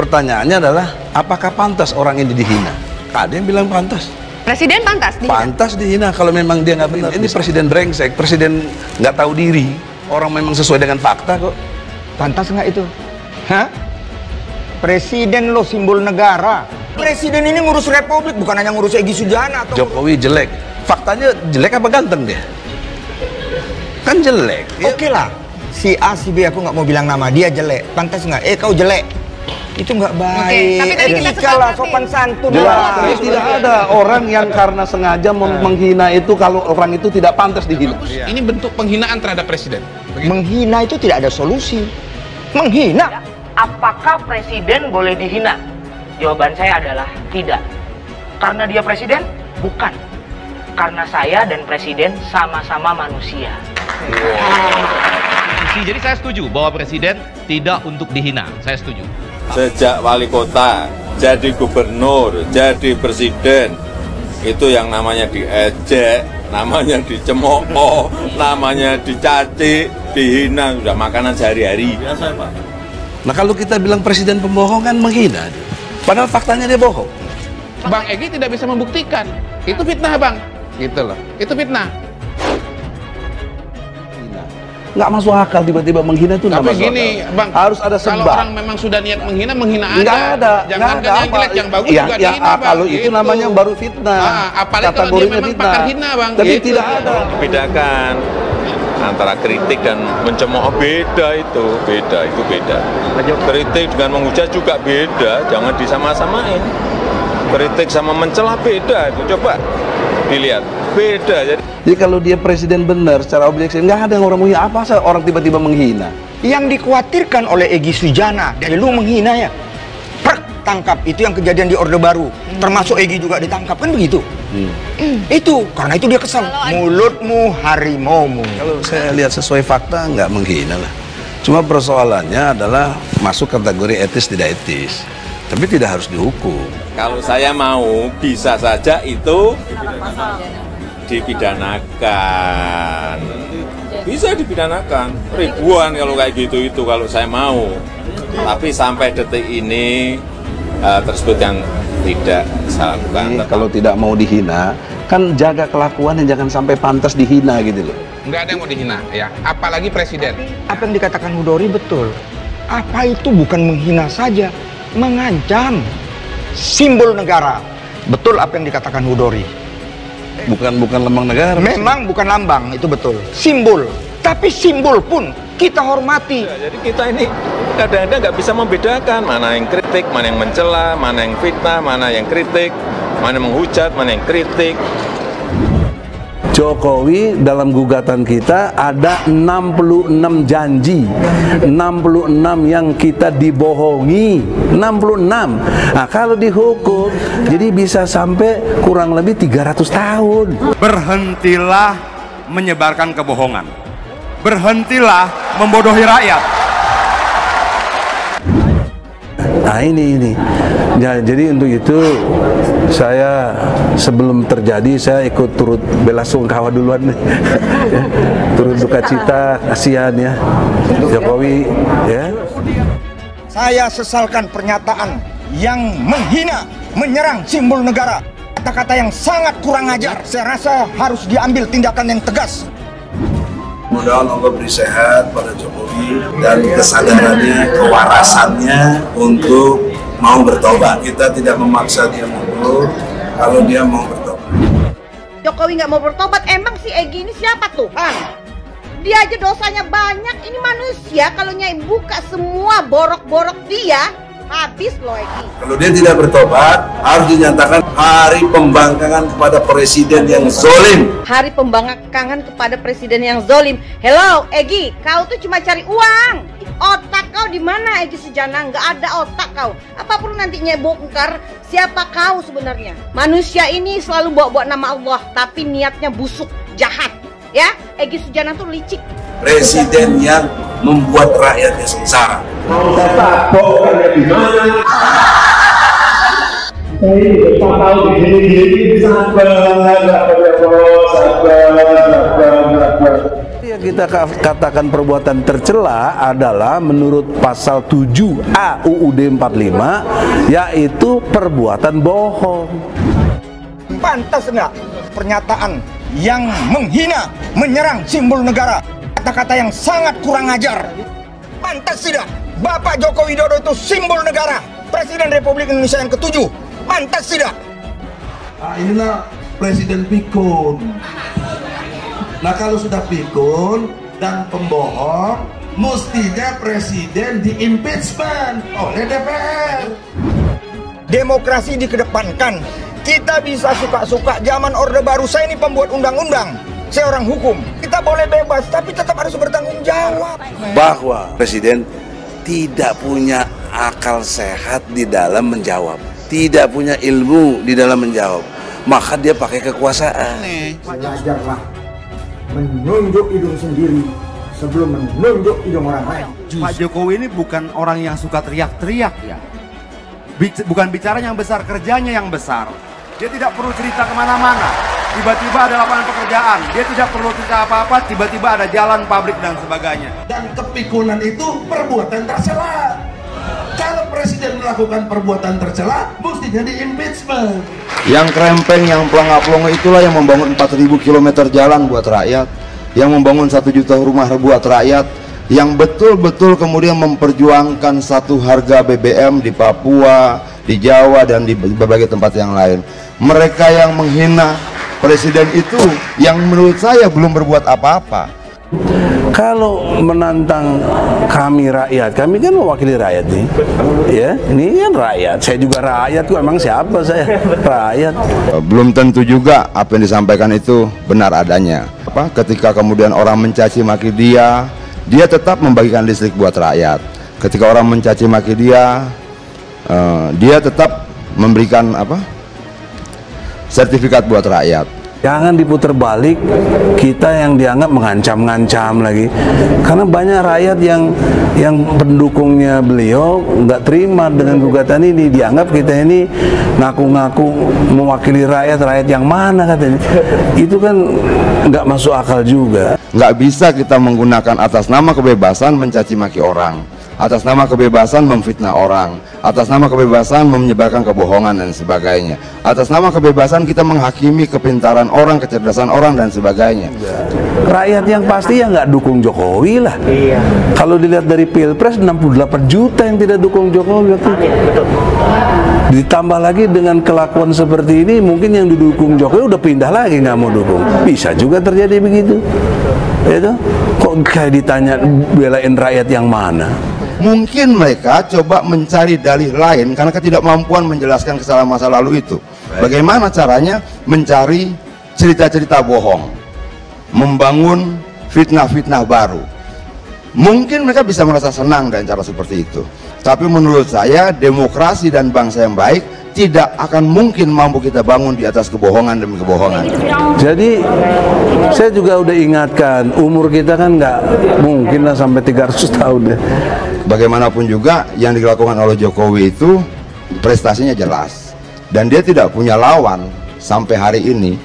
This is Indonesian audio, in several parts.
pertanyaannya adalah, apakah pantas orang ini dihina? Ada yang bilang pantas. Presiden pantas dihina? Pantas dihina kalau memang dia nggak benar. Ini presiden brengsek, presiden nggak tahu diri. Orang memang sesuai dengan fakta kok. Pantas nggak itu? Hah? Presiden lo simbol negara. Presiden ini ngurus republik, bukan hanya ngurus Egy Sujana atau Jokowi jelek. Faktanya jelek apa ganteng dia? Kan jelek. Oke lah, si A, si B, aku nggak mau bilang nama, dia jelek. Pantas nggak? Kau jelek. Itu nggak baik. Tapi tadi kita kalah sopan santun lah. Tidak ada orang yang karena sengaja menghina itu kalau orang itu tidak pantas dihina. Ini bentuk penghinaan terhadap presiden. Menghina itu tidak ada solusi. Menghina. Apakah presiden boleh dihina? Jawaban saya adalah tidak. Karena dia presiden? Bukan. Karena saya dan presiden sama-sama manusia. Jadi saya setuju bahwa presiden tidak untuk dihina. Saya setuju. Sejak wali kota, jadi gubernur, jadi presiden, itu yang namanya diejek, namanya dicemooh, namanya dicaci, dihina, sudah makanan sehari-hari. Biasa, Pak. Nah kalau kita bilang presiden pembohong kan menghina, padahal faktanya dia bohong. Bang Egy tidak bisa membuktikan, itu fitnah bang, gitu loh, itu fitnah. Nggak masuk akal tiba-tiba menghina itu. Tapi gini akal. Bang, harus ada sebab. Kalau orang memang sudah niat menghina, menghina aja. Nggak ada. Jangan kan yang jelek, yang bagus juga dihina bang. Kalau itu gitu. Namanya baru fitnah. Apalagi kalau dia memang pakar hina bang. Tapi gitu. Tidak ada. Bedakan antara kritik dan mencemooh, beda itu beda. Kritik dengan menghujat juga beda, jangan disama-samain. Kritik sama mencela beda, itu coba dilihat, beda. Jadi kalau dia presiden benar secara objektif, nggak ada yang orang menghina. Apa sih orang tiba-tiba menghina? Yang dikhawatirkan oleh Egy Sujana dari lu menghina ya, tangkap, itu yang kejadian di Orde Baru. Termasuk Egy juga ditangkap, kan begitu? Itu karena itu dia kesal. Mulutmu harimaumu. Kalau saya lihat sesuai fakta nggak menghina lah. Cuma persoalannya adalah masuk kategori etis tidak etis. Tapi tidak harus dihukum. Kalau saya mau, bisa saja itu dipidanakan. Bisa dipidanakan. Ribuan kalau kayak gitu itu kalau saya mau. Tapi sampai detik ini tersebut yang tidak saya lakukan. Kalau tidak mau dihina, kan jaga kelakuan dan jangan sampai pantas dihina gitu loh. Nggak ada yang mau dihina ya, apalagi presiden. Apa yang dikatakan Hudori betul. Apa itu bukan menghina saja, mengancam simbol negara. Betul apa yang dikatakan Hudori. Bukan lambang negara. Memang bukan lambang, itu betul. Simbol. Tapi simbol pun kita hormati. Ya, jadi kita ini kadang-kadang nggak bisa membedakan mana yang kritik, mana yang mencela, mana yang fitnah, mana yang kritik, mana yang menghujat, mana yang kritik. Jokowi dalam gugatan kita ada 66 janji, 66 yang kita dibohongi, 66. Nah kalau dihukum jadi bisa sampai kurang lebih 300 tahun. Berhentilah menyebarkan kebohongan, berhentilah membodohi rakyat. Nah ini ya, jadi untuk itu saya sebelum terjadi saya ikut turut bela sungkawa duluan nih. Ya, turut duka cita, kasihan ya Jokowi ya. Saya sesalkan pernyataan yang menghina, menyerang simbol negara. Kata-kata yang sangat kurang ajar. Saya rasa harus diambil tindakan yang tegas. Mudah-mudahan Allah beri sehat pada Jokowi dan kesadarannya, kewarasannya untuk mau bertobat. Kita tidak memaksa dia mundur kalau dia mau bertobat. Jokowi nggak mau bertobat, emang si Egy ini siapa tuh? Dia aja dosanya banyak, ini manusia. Kalau Nyai buka semua borok-borok dia, habis loh Egy. Kalau dia tidak bertobat, harus dinyatakan hari pembangkangan kepada presiden yang zolim. Hari pembangkangan kepada presiden yang zolim. Hello Egy, kau tuh cuma cari uang. Otak kau di mana Egy Sujana? Nggak ada otak kau. Apa perlu nantinya bongkar siapa kau sebenarnya? Manusia ini selalu bawa-bawa nama Allah, tapi niatnya busuk, jahat. Ya, Egy Sujana tuh licik. Presiden yang membuat rakyatnya sengsara. Mau saya tabok karena di mana? Saya 4 tahun di sini sabar. yang kita katakan perbuatan tercela adalah menurut pasal 7A UUD 45, yaitu perbuatan bohong. Pantas enggak pernyataan yang menghina, menyerang simbol negara, kata-kata yang sangat kurang ajar? Pantas tidak? Bapak Joko Widodo itu simbol negara, Presiden Republik Indonesia yang ke-7. Pantas tidak? Nah, inilah Presiden pikun. Nah, kalau sudah pikun dan pembohong, mestinya Presiden di-impeachment oleh DPR. Demokrasi dikedepankan. Kita bisa suka-suka, zaman Orde Baru. Saya ini pembuat undang-undang, saya orang hukum. Kita boleh bebas, tapi tetap harus bertanggung jawab. Bahwa Presiden tidak punya akal sehat di dalam menjawab, tidak punya ilmu di dalam menjawab, maka dia pakai kekuasaan. Belajarlah menunjuk hidung sendiri sebelum menunjuk hidung orang lain. Pak Jokowi ini bukan orang yang suka teriak-teriak ya. Bukan bicara yang besar, kerjanya yang besar. Dia tidak perlu cerita kemana-mana. Tiba-tiba ada lapangan pekerjaan. Dia tidak perlu cerita apa-apa, tiba-tiba ada jalan, pabrik dan sebagainya. Dan kepikunan itu perbuatan tercela. Kalau Presiden melakukan perbuatan tercela, mestinya di-impeachment. Yang krempeng, yang pelongo-pelongo itulah yang membangun 4.000 km jalan buat rakyat, yang membangun 1 juta rumah buat rakyat, yang betul-betul kemudian memperjuangkan satu harga BBM di Papua, di Jawa, dan di berbagai tempat yang lain. Mereka yang menghina Presiden itu yang menurut saya belum berbuat apa-apa. Kalau menantang kami rakyat, kami kan mewakili rakyat nih, ya, ini kan rakyat. Saya juga rakyat kok, emang siapa saya? Rakyat. Belum tentu juga apa yang disampaikan itu benar adanya. Ketika kemudian orang mencaci maki dia tetap membagikan listrik buat rakyat. Ketika orang mencaci maki dia tetap memberikan sertifikat buat rakyat. Jangan diputar balik, kita yang dianggap mengancam-ngancam lagi. Karena banyak rakyat yang pendukungnya beliau nggak terima dengan gugatan ini. Dianggap kita ini ngaku-ngaku mewakili rakyat yang mana katanya. Itu kan nggak masuk akal juga. Nggak bisa kita menggunakan atas nama kebebasan mencaci maki orang, atas nama kebebasan memfitnah orang, atas nama kebebasan menyebarkan kebohongan dan sebagainya, atas nama kebebasan kita menghakimi kepintaran orang, kecerdasan orang dan sebagainya. Rakyat yang pasti ya nggak dukung Jokowi lah. Iya. Kalau dilihat dari Pilpres 68 juta yang tidak dukung Jokowi waktu itu. Ditambah lagi dengan kelakuan seperti ini, mungkin yang didukung Jokowi udah pindah lagi nggak mau dukung. Bisa juga terjadi begitu. Itu kok kayak ditanya belain rakyat yang mana? Mungkin mereka coba mencari dalih lain karena ketidakmampuan menjelaskan kesalahan masa lalu itu. Bagaimana caranya mencari cerita-cerita bohong, membangun fitnah-fitnah baru. Mungkin mereka bisa merasa senang dengan cara seperti itu. Tapi menurut saya demokrasi dan bangsa yang baik tidak akan mungkin mampu kita bangun di atas kebohongan demi kebohongan. Jadi saya juga udah ingatkan, umur kita kan nggak mungkin lah sampai 300 tahun ya. Bagaimanapun juga yang dilakukan oleh Jokowi itu prestasinya jelas. Dan dia tidak punya lawan sampai hari ini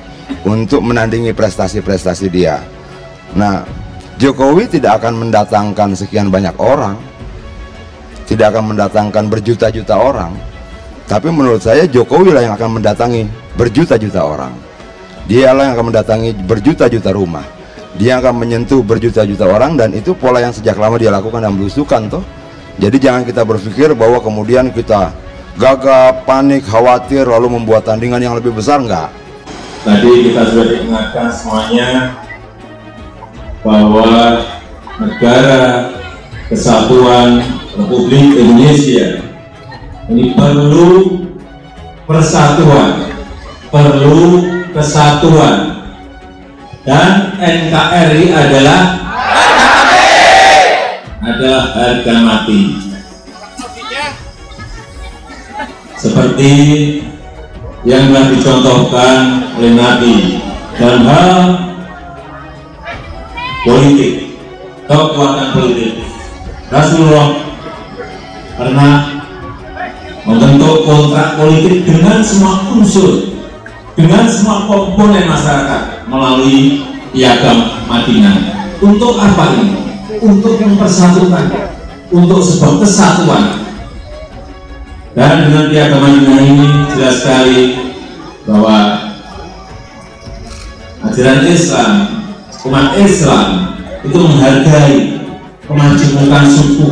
untuk menandingi prestasi-prestasi dia. Nah, Jokowi tidak akan mendatangkan sekian banyak orang, tidak akan mendatangkan berjuta-juta orang. Tapi menurut saya Jokowi lah yang akan mendatangi berjuta-juta orang. Dialah yang akan mendatangi berjuta-juta rumah. Dia akan menyentuh berjuta-juta orang, dan itu pola yang sejak lama dia lakukan dan belusukan toh. Jadi jangan kita berpikir bahwa kemudian kita gagap, panik, khawatir lalu membuat tandingan yang lebih besar, enggak. Tadi kita sudah diingatkan semuanya bahwa negara kesatuan Republik Indonesia ini perlu persatuan, perlu kesatuan, dan NKRI adalah harga mati. Seperti yang telah dicontohkan oleh Nabi dalam hal politik, kekuatan politik. Rasulullah pernah membentuk kontrak politik dengan semua unsur, dengan semua komponen masyarakat melalui Piagam Madinah. Untuk apa ini? Untuk mempersatukan, untuk sebuah kesatuan. Dan dengan piagam ini jelas sekali bahwa ajaran Islam, umat Islam itu menghargai kemajemukan suku,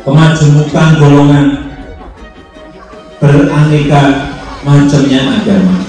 kemajemukan golongan, beraneka macamnya agama.